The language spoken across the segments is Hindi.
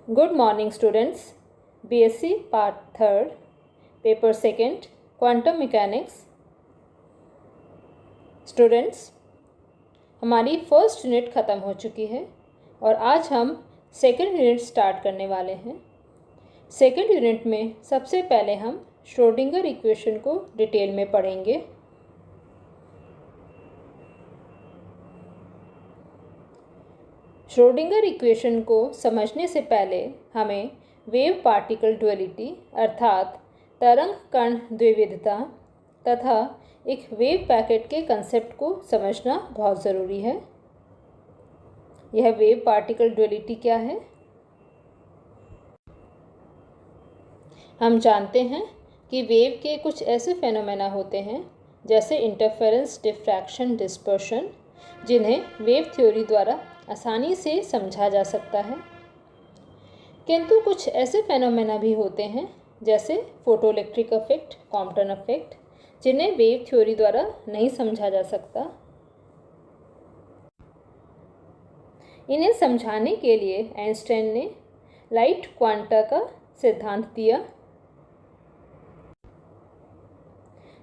Good morning students. BSc Part 3rd, Paper 2nd, Quantum Mechanics. Students, हमारी फर्स्ट यूनिट ख़त्म हो चुकी है और आज हम सेकंड यूनिट स्टार्ट करने वाले हैं। सेकंड यूनिट में सबसे पहले हम श्रोडिंगर इक्वेशन को डिटेल में पढ़ेंगे। श्रोडिंगर इक्वेशन को समझने से पहले हमें वेव पार्टिकल ड्युअलिटी अर्थात तरंग कण द्विविधता तथा एक वेव पैकेट के कंसेप्ट को समझना बहुत ज़रूरी है। यह वेव पार्टिकल ड्युअलिटी क्या है? हम जानते हैं कि वेव के कुछ ऐसे फेनोमेना होते हैं जैसे इंटरफेरेंस, डिफ्रैक्शन, डिस्पर्शन, जिन्हें वेव थ्योरी द्वारा आसानी से समझा जा सकता है। किंतु कुछ ऐसे फेनोमेना भी होते हैं जैसे फोटोइलेक्ट्रिक इफेक्ट, कॉम्पटन इफेक्ट, जिन्हें वेव थ्योरी द्वारा नहीं समझा जा सकता। इन्हें समझाने के लिए आइंस्टाइन ने लाइट क्वांटा का सिद्धांत दिया,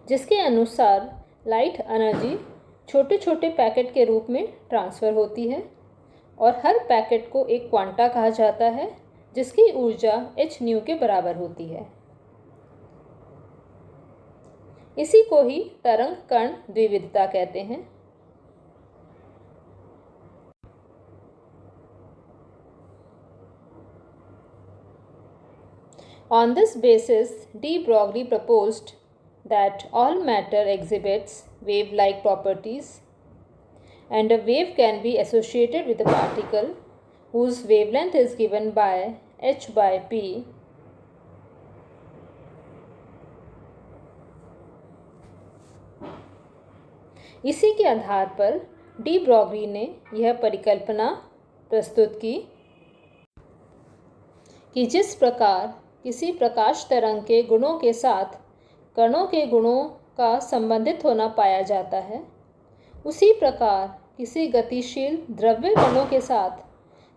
जिसके अनुसार लाइट एनर्जी छोटे छोटे पैकेट के रूप में ट्रांसफ़र होती है और हर पैकेट को एक क्वांटा कहा जाता है जिसकी ऊर्जा h न्यू के बराबर होती है। इसी को ही तरंग कण द्विविधता कहते हैं। On this basis, de Broglie proposed that all matter exhibits wave-like properties and a wave can be associated with a particle whose wavelength is given by h by p. इसी के आधार पर डी ब्रॉगली ने यह परिकल्पना प्रस्तुत की कि जिस प्रकार किसी प्रकाश तरंग के गुणों के साथ कणों के गुणों का संबंधित होना पाया जाता है, उसी प्रकार किसी गतिशील द्रव्य कणों के साथ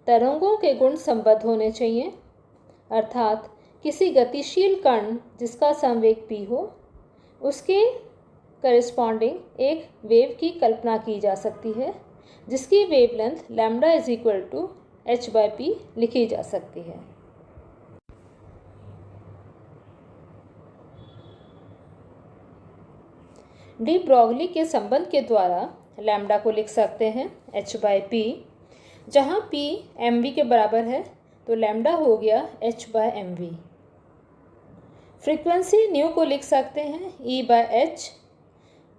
तरंगों के गुण संबद्ध होने चाहिए। अर्थात किसी गतिशील कण जिसका संवेग p हो, उसके करिस्पॉन्डिंग एक वेव की कल्पना की जा सकती है जिसकी wavelength lambda is equal to h by p लिखी जा सकती है। डी ब्रॉगली के संबंध के द्वारा लैम्डा को लिख सकते हैं h बाई p, जहाँ p mv के बराबर है तो लैम्डा हो गया h by mv। Frequency new को लिख सकते हैं e बाई h,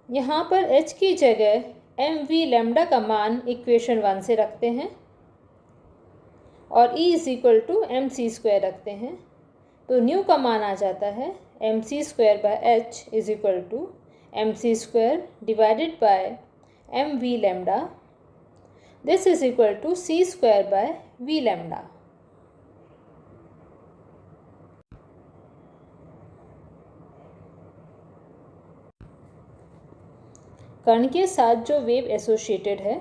यहाँ पर h की जगह mv लैम्डा का मान इक्वेशन 1 से रखते हैं और e is equal to mc square रखते हैं तो न्यू का मान आ जाता है mc square by h is equal to mc square divided by mv lambda. This is equal to c square by v lambda. कण के साथ जो वेव एसोसिएटेड है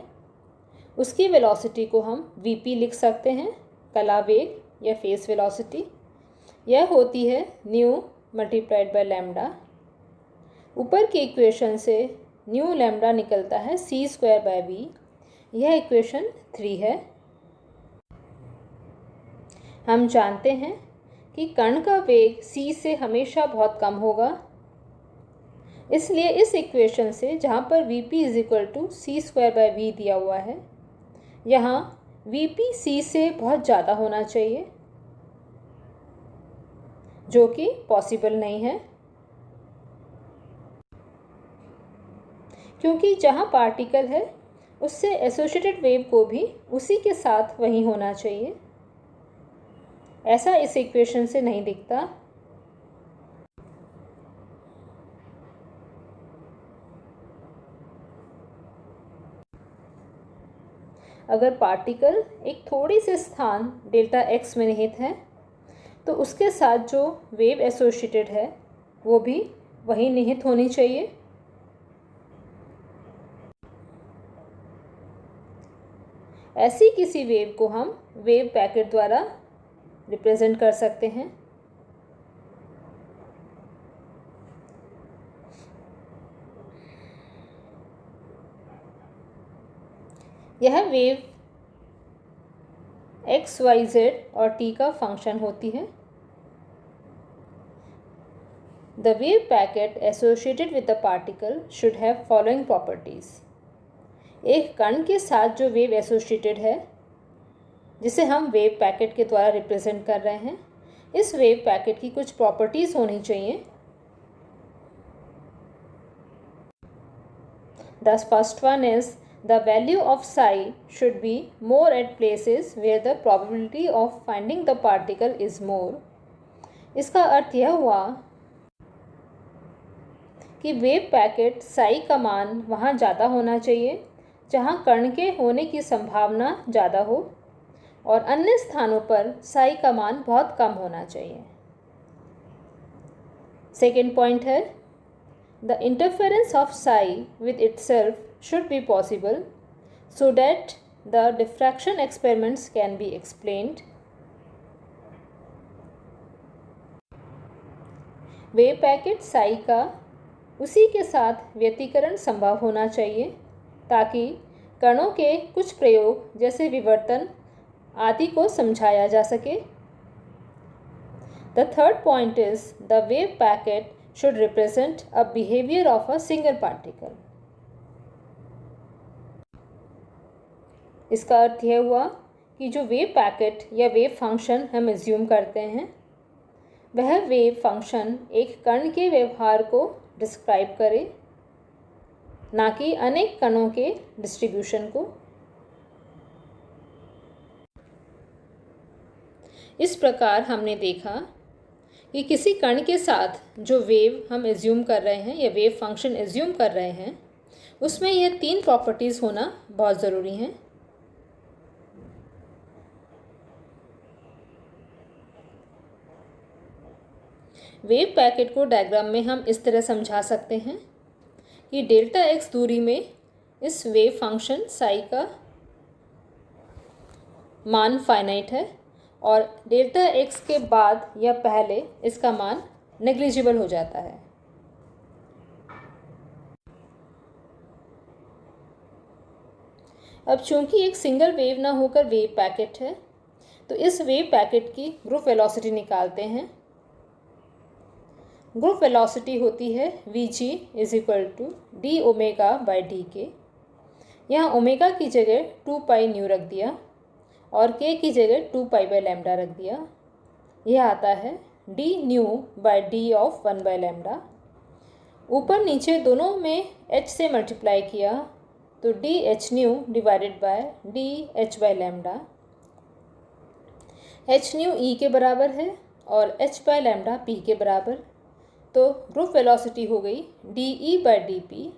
उसकी वेलोसिटी को हम vp लिख सकते हैं, कला वेग या फेस वेलोसिटी। यह होती है न्यू मल्टीप्लाइड बाय लैम्डा। ऊपर की इक्वेशन से न्यू लैम्डा निकलता है c स्क्वायर बाय v। यह इक्वेशन 3 है। हम जानते हैं कि कण का वेग c से हमेशा बहुत कम होगा, इसलिए इस इक्वेशन से जहाँ पर vp is equal to c square by v दिया हुआ है, यहाँ vp c से बहुत ज़्यादा होना चाहिए, जो कि पॉसिबल नहीं है, क्योंकि जहाँ पार्टिकल है उससे एसोसिएटेड वेव को भी उसी के साथ वही होना चाहिए। ऐसा इस इक्वेशन से नहीं दिखता। अगर पार्टिकल एक थोड़ी से स्थान डेल्टा x में निहित है तो उसके साथ जो वेव एसोसिएटेड है वो भी वही निहित होनी चाहिए। ऐसी किसी वेव को हम वेव पैकेट द्वारा रिप्रेजेंट कर सकते हैं। यह वेव एक्स वाई जेड और टी का फंक्शन होती है। The wave packet associated with the particle should have following properties. एक कण के साथ जो वेव एसोसिएटेड है, जिसे हम वेव पैकेट के द्वारा रिप्रेजेंट कर रहे हैं, इस वेव पैकेट की कुछ प्रॉपर्टीज होनी चाहिए। The first one is the value of psi should be more at places where the probability of finding the particle is more. इसका अर्थ यह हुआ कि वेव पैकेट साई का मान वहाँ ज़्यादा होना चाहिए जहाँ कण के होने की संभावना ज़्यादा हो, और अन्य स्थानों पर साई का मान बहुत कम होना चाहिए। सेकेंड पॉइंट है, the interference of Sai with itself should be possible so that the diffraction experiments can be explained. Wave packet Sai का उसी के साथ व्यतिकरण संभव होना चाहिए ताकि कणों के कुछ प्रयोग जैसे विवर्तन आदि को समझाया जा सके। The third point is the wave packet should represent a behaviour of a single particle. इसका अर्थ यह हुआ कि जो वेव पैकेट या वेव फंक्शन हम एज्यूम करते हैं, वह वेव फंक्शन एक कण के व्यवहार को डिस्क्राइब करे, ना कि अनेक कणों के डिस्ट्रीब्यूशन को। इस प्रकार हमने देखा कि किसी कण के साथ जो वेव हम एज्यूम कर रहे हैं या वेव फंक्शन एज्यूम कर रहे हैं, उसमें यह 3 प्रॉपर्टीज़ होना बहुत ज़रूरी हैं। वेव पैकेट को डायग्राम में हम इस तरह समझा सकते हैं कि डेल्टा एक्स दूरी में इस वेव फंक्शन साई का मान फाइनाइट है और डेल्टा एक्स के बाद या पहले इसका मान नेग्लिजिबल हो जाता है। अब चूंकि एक सिंगल वेव ना होकर वेव पैकेट है, तो इस वेव पैकेट की ग्रुप वेलोसिटी निकालते हैं। ग्रुप वेलोसिटी होती है Vg = d omega by D के। यहाँ ओमेगा की जगह 2 पाई न्यू रख दिया और k की जगह 2 पाई बाई लैम्डा रख दिया। यह आता है d nu by D of 1 by lambda. ऊपर नीचे दोनों में h से मल्टीप्लाई किया तो D H nu divided by D H by lambda. H nu E के बराबर है और h बाई लैम्डा पी के बराबर, तो ग्रुप वेलोसिटी हो गई D E by D P.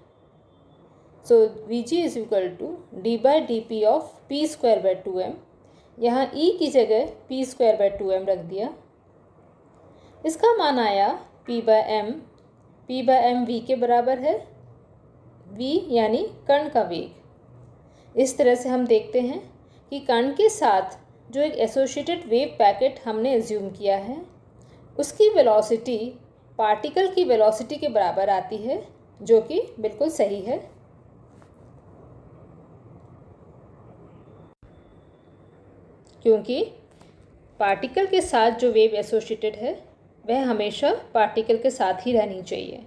So Vg = d by D P of P square by 2m। यहाँ e की जगह पी स्क्वायर बाई 2m रख दिया। इसका मान आया p by M. p by M v के बराबर है, v यानी कण का वेग। इस तरह से हम देखते हैं कि कण के साथ जो एक एसोसिएटेड वेव पैकेट हमने एज्यूम किया है, उसकी वेलोसिटी पार्टिकल की वेलोसिटी के बराबर आती है, जो कि बिल्कुल सही है। क्योंकि पार्टिकल के साथ जो वेव एसोसिएटेड है, वह हमेशा पार्टिकल के साथ ही रहनी चाहिए।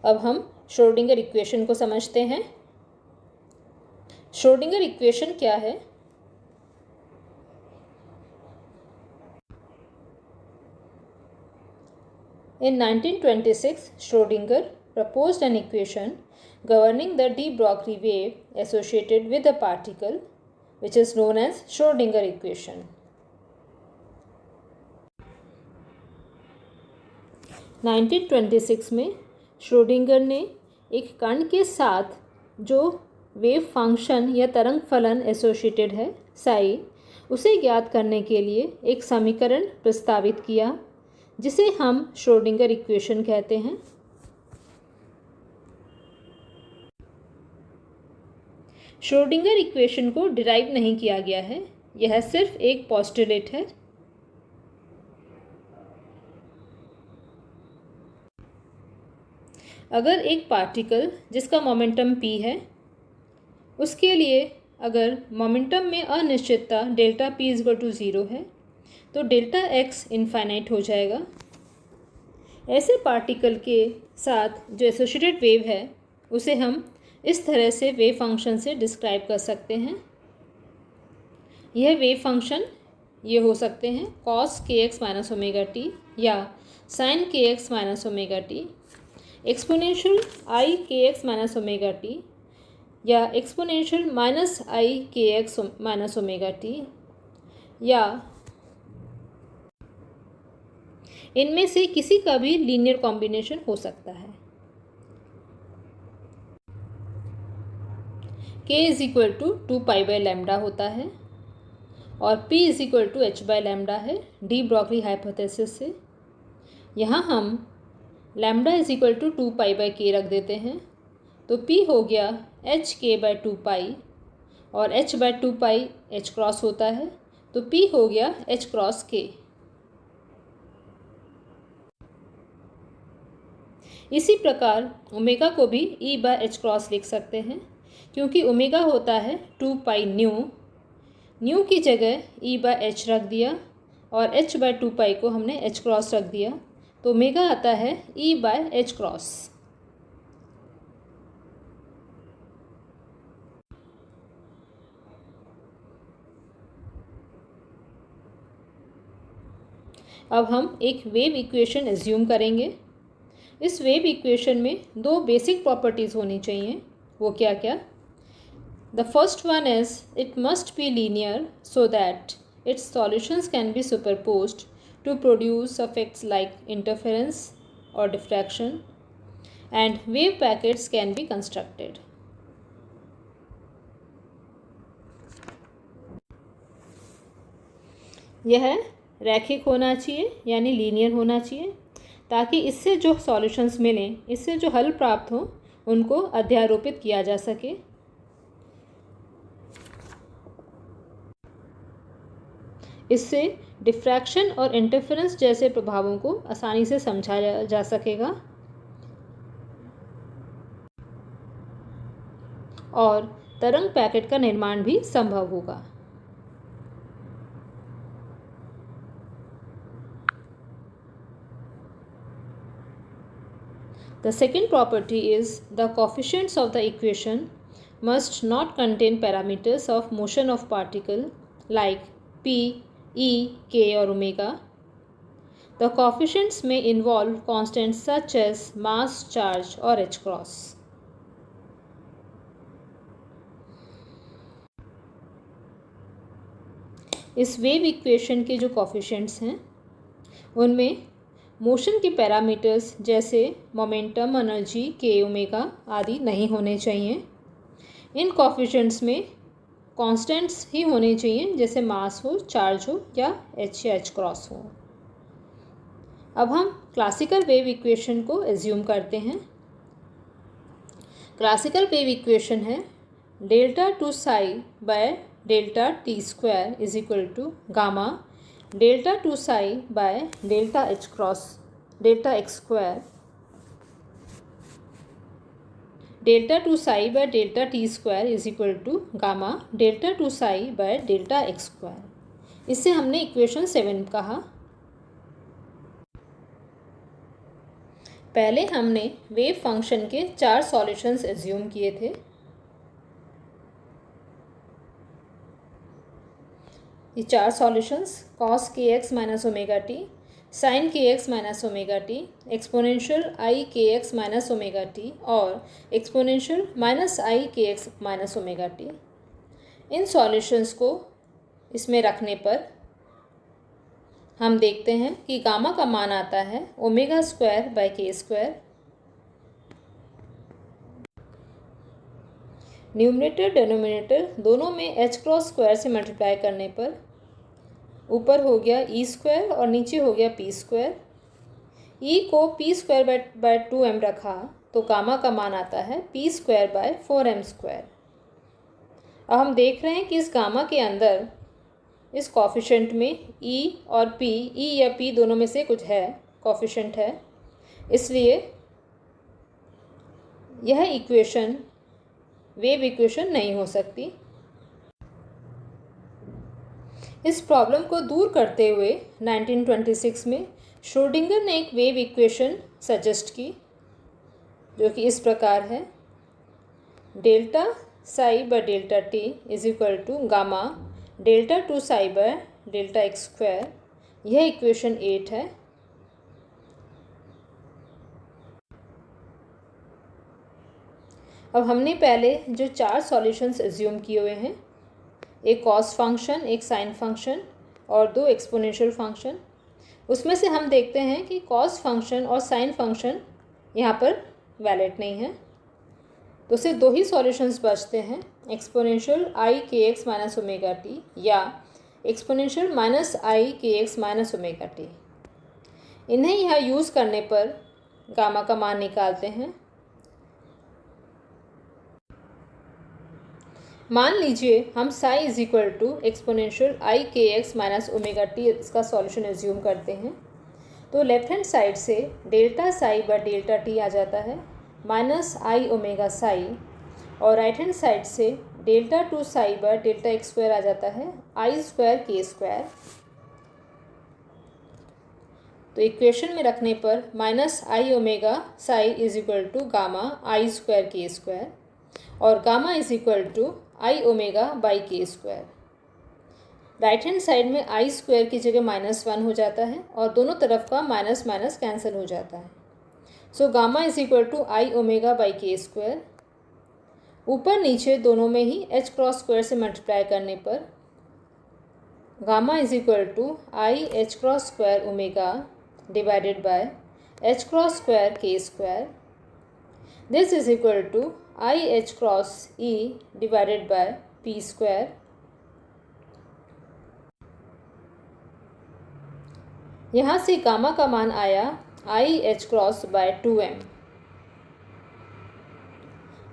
अब हम श्रोडिंगर इक्वेशन को समझते हैं। श्रोडिंगर इक्वेशन क्या है? In 1926, Schrödinger proposed an equation governing the de Broglie wave associated with a particle, which is known as Schrödinger equation. 1926 में श्रोडिंगर ने एक कण के साथ जो वेव फंक्शन या तरंग फलन एसोसिएटेड है साई, उसे ज्ञात करने के लिए एक समीकरण प्रस्तावित किया जिसे हम श्रोडिंगर इक्वेशन कहते हैं। श्रोडिंगर इक्वेशन को डिराइव नहीं किया गया है, यह सिर्फ एक पोस्टुलेट है। अगर एक पार्टिकल जिसका मोमेंटम p है, उसके लिए अगर मोमेंटम में अनिश्चितता डेल्टा p = 0 है, तो डेल्टा x इनफाइनाइट हो जाएगा। ऐसे पार्टिकल के साथ जो एसोसिएटेड वेव है, उसे हम इस तरह से वेव फंक्शन से डिस्क्राइब कर सकते हैं। यह वेव फंक्शन ये हो सकते हैं cos kx - ωt या sin kx - ωt, exponential i kx - ωt या एक्सपोनेंशियल -i kx - ωt, या इनमें से किसी का भी लीनियर कॉम्बिनेशन हो सकता है। k = 2π/λ होता है और p = h/λ है डी ब्रॉगली हाइपोथेसिस से। यहाँ हम λ = 2π/k रख देते हैं, तो p हो गया hk/2π और h/2π h क्रॉस होता है, तो p हो गया h क्रॉस k। इसी प्रकार ओमेगा को भी E/h क्रॉस लिख सकते हैं, क्योंकि ओमेगा होता है 2π न्यू की जगह E/h रख दिया और h/2π को हमने h क्रॉस रख दिया, तो ओमेगा आता है E/h क्रॉस। अब हम एक वेव इक्वेशन एज्यूम करेंगे। इस वेव इक्वेशन में दो बेसिक प्रॉपर्टीज़ होनी चाहिए। वो क्या क्या? The first one is it must be linear so that its solutions can be superposed to produce effects like interference or diffraction, and wave packets can be constructed. यह रैखिक होना चाहिए यानी लीनियर होना चाहिए, ताकि इससे जो सॉल्यूशंस मिलें, इससे जो हल प्राप्त हो, उनको अध्यारोपित किया जा सके। इससे डिफ्रैक्शन और इंटरफेरेंस जैसे प्रभावों को आसानी से समझा जा सकेगा और तरंग पैकेट का निर्माण भी संभव होगा। The second property is the coefficients of the equation must not contain parameters of motion of particle like p, e, k और omega. The coefficients may involve constants such as mass, charge और h cross. इस वेव इक्वेशन के जो कोफिशिएंट्स हैं, उनमें मोशन के पैरामीटर्स जैसे मोमेंटम, एनर्जी, के, ओमेगा आदि नहीं होने चाहिए। इन कोफिशिएंट्स में कांस्टेंट्स ही होने चाहिए, जैसे मास हो, चार्ज हो या एच क्रॉस हो। अब हम क्लासिकल वेव इक्वेशन को एज्यूम करते हैं। क्लासिकल वेव इक्वेशन है Δ2ψ/Δt² = gamma Δ2ψ/Δh Δx²। Δ2ψ/Δt² = gamma Δ2ψ/Δx²। इससे हमने इक्वेशन 7 कहा। पहले हमने वेव फंक्शन के 4 सॉल्यूशंस एज्यूम किए थे। ये 4 solutions cos kx - ωt, sin kx - ωt, exponential i kx - ωt और exponential -i kx - ωt। In solutions को इसमें रखने पर हम देखते हैं कि गामा का मान आता है ω²/k²। न्यूमरेटर डिनोमिनेटर दोनों में h×² से मल्टीप्लाई करने पर ऊपर हो गया e² और नीचे हो गया p²। e को p²/2m रखा तो गामा का मान आता है p²/4m²। अब हम देख रहे हैं कि इस गामा के अंदर इस कॉफिशेंट में ई और पी, ई या पी दोनों में से कुछ है, कॉफिशेंट है, इसलिए यह इक्वेशन वेव इक्वेशन नहीं हो सकती। इस प्रॉब्लम को दूर करते हुए 1926 में श्रोडिंगर ने एक वेव इक्वेशन सजेस्ट की, जो कि इस प्रकार है: delta psi by delta T is equal to gamma delta two psi by delta X square. यह इक्वेशन 8 है। अब हमने पहले जो 4 सॉल्यूशंस एज्यूम किए हुए हैं, एक कॉस फंक्शन, एक साइन फंक्शन और 2 एक्सपोनेंशियल फंक्शन, उसमें से हम देखते हैं कि कॉस फंक्शन और साइन फंक्शन यहाँ पर वैलिड नहीं है, तो सिर्फ 2 ही सॉल्यूशंस बचते हैं, exponential I K X minus omega T या एक्सपोनेंशियल माइनस आई K X minus omega T. इन्हें यहाँ यूज़ करने पर गामा का मान निकालते हैं। मान लीजिए हम psi is equal to exponential I K X minus omega T इसका सॉल्यूशन एज्यूम करते हैं, तो लेफ्ट हैंड साइड से delta psi by delta T आ जाता है माइनस आई ओमेगा साई, और राइट हैंड साइड से delta two psi by delta X square आ जाता है आई स्क्वायर के स्क्वायर। तो इक्वेशन में रखने पर minus I omega psi is equal to gamma I square के स्क्वायर, और gamma is equal to I omega by K square. Right hand side में आई स्क्वायर की जगह -1 हो जाता है और दोनों तरफ का माइनस माइनस कैंसिल हो जाता है। So gamma is equal to I omega by K square. ऊपर नीचे दोनों में ही एच क्रॉस स्क्वायर से मल्टीप्लाई करने पर gamma is equal to I H cross square omega divided by H cross square के square. This is equal to I H cross E divided by P square. यहाँ से गामा का मान आया I H cross by 2m।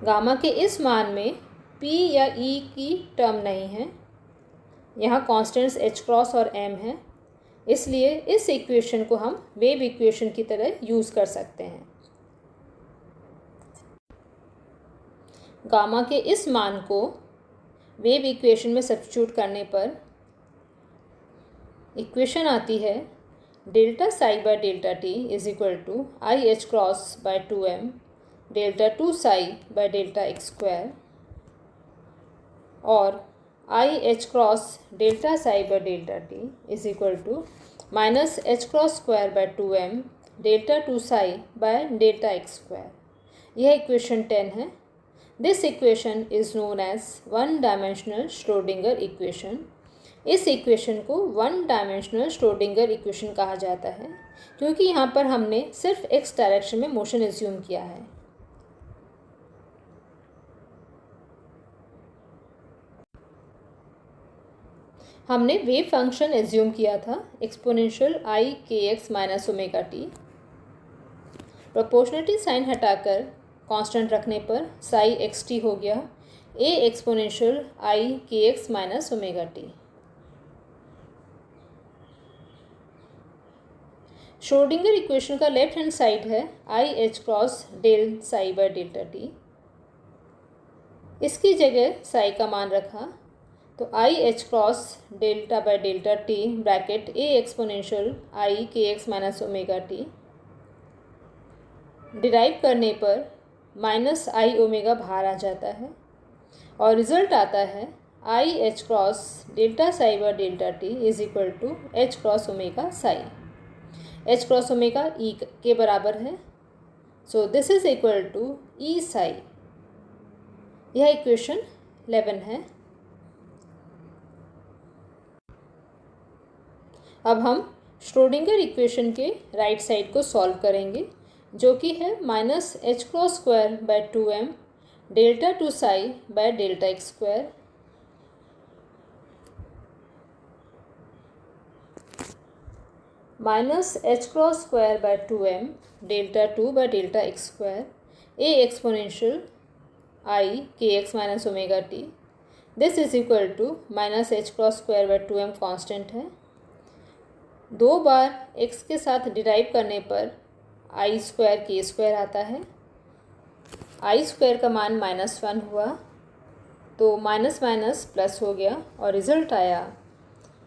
Gamma के इस मान में p या e की टर्म नहीं है, यहाँ कॉन्स्टेंट्स एच क्रॉस और m है, इसलिए इस इक्वेशन को हम वेव इक्वेशन की तरह यूज़ कर सकते हैं। गामा के इस मान को वेव इक्वेशन में सब्स्टिट्यूट करने पर इक्वेशन आती है delta psi by delta T is equal to I H cross by 2m delta two psi by delta X square, और I H cross delta psi by delta T is equal to minus H cross square by 2m delta two psi by delta X square. यह इक्वेशन 10 है। This equation is known as one dimensional Schrodinger equation. इस इक्वेशन को वन डायमेंशनल श्रोडिंगर इक्वेशन कहा जाता है क्योंकि यहाँ पर हमने सिर्फ एक्स डायरेक्शन में मोशन एज्यूम किया है। हमने वेव फंक्शन एज्यूम किया था exponential I K X minus omega T. Proportionality sign हटाकर कांस्टेंट रखने पर साई एक्स टी हो गया ए exponential I K X minus omega T. Schrodinger equation का लेफ्ट हैंड साइड है I H cross del psi by delta T. इसकी जगह साई का मान रखा तो I H cross delta by delta T bracket A exponential I K X minus omega T. Derive करने पर माइनस आई ओमेगा बाहर आ जाता है और रिजल्ट आता है I H cross delta psi by delta T is equal to H cross omega psi. H cross omega E के बराबर है, so this is equal to E psi. यह इक्वेशन 11 है। अब हम श्रोडिंगर इक्वेशन के राइट साइड को सॉल्व करेंगे, जो कि है minus H cross square by 2m delta two psi by delta X square. Minus H cross square by 2m delta to by delta X square A exponential I K X minus omega T this is equal to minus H cross square by 2m constant है। 2 बार x के साथ डिराइव करने पर आई स्क्वायर के स्क्वायर आता है। आई स्क्वायर का मान -1 हुआ तो माइनस माइनस प्लस हो गया और रिजल्ट आया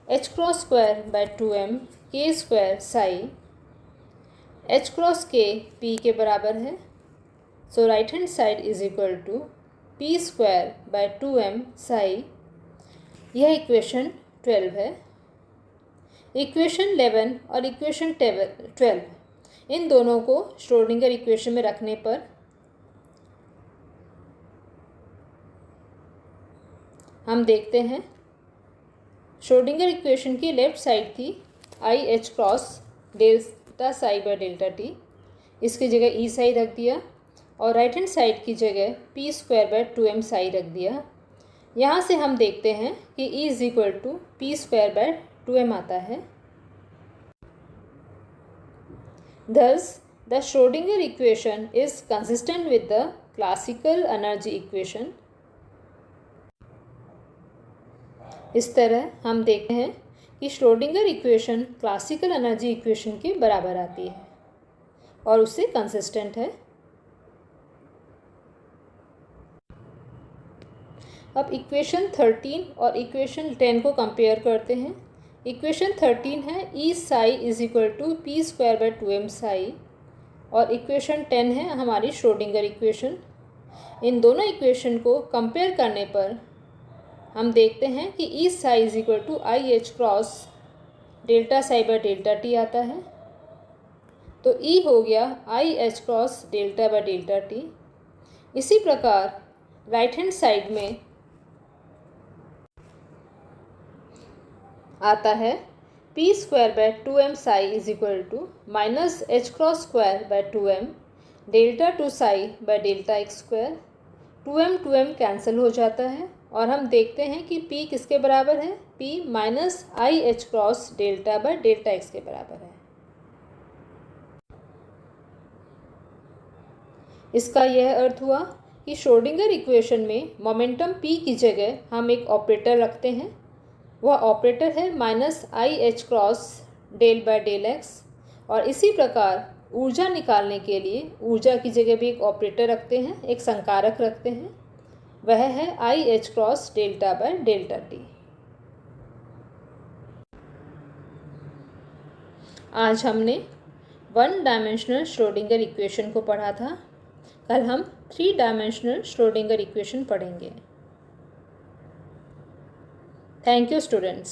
H cross square by 2m K square psi. H cross K P के बराबर है, so right hand side is equal to P square by 2m psi. यह इक्वेशन 12 है। इक्वेशन 11 और इक्वेशन 12 इन दोनों को श्रोडिंगर इक्वेशन में रखने पर हम देखते हैं श्रोडिंगर इक्वेशन की लेफ्ट साइड थी आई H cross delta psi by delta T, इसकी जगह ई साई रख दिया और राइट हैंड साइड की जगह P square by 2m Sai रख दिया। यहाँ से हम देखते हैं कि E is equal to P square by 2m आता है। Thus, the Schrodinger equation is consistent with the classical energy equation. इस तरह हम देखते हैं कि Schrodinger equation classical energy equation के बराबर आती है और उससे कंसिस्टेंट है। अब इक्वेशन 13 और इक्वेशन 10 को कंपेयर करते हैं। इक्वेशन 13 है E psi is equal to P square by 2m psi और इक्वेशन 10 है हमारी श्रोडिंगर इक्वेशन। इन दोनों इक्वेशन को कंपेयर करने पर हम देखते हैं कि E psi is equal to I H cross delta psi by delta T आता है, तो ई हो गया I H cross delta by delta T. इसी प्रकार राइट हैंड साइड में आता है P square by 2m psi is equal to minus H cross square by 2m delta 2 psi by delta X square. 2m cancel हो जाता है और हम देखते हैं कि p किसके बराबर है, p minus I H cross delta by delta x के बराबर है। इसका यह अर्थ हुआ कि श्रोडिंगर इक्वेशन में मोमेंटम p की जगह हम एक ऑपरेटर रखते हैं। वह ऑपरेटर है minus I H cross del by del X. और इसी प्रकार ऊर्जा निकालने के लिए ऊर्जा की जगह भी एक ऑपरेटर रखते हैं, एक संकारक रखते हैं, वह है I H cross delta by delta T. आज हमने 1 डायमेंशनल श्रोडिंगर इक्वेशन को पढ़ा था। कल हम 3 डायमेंशनल श्रोडिंगर इक्वेशन पढ़ेंगे। Thank you students.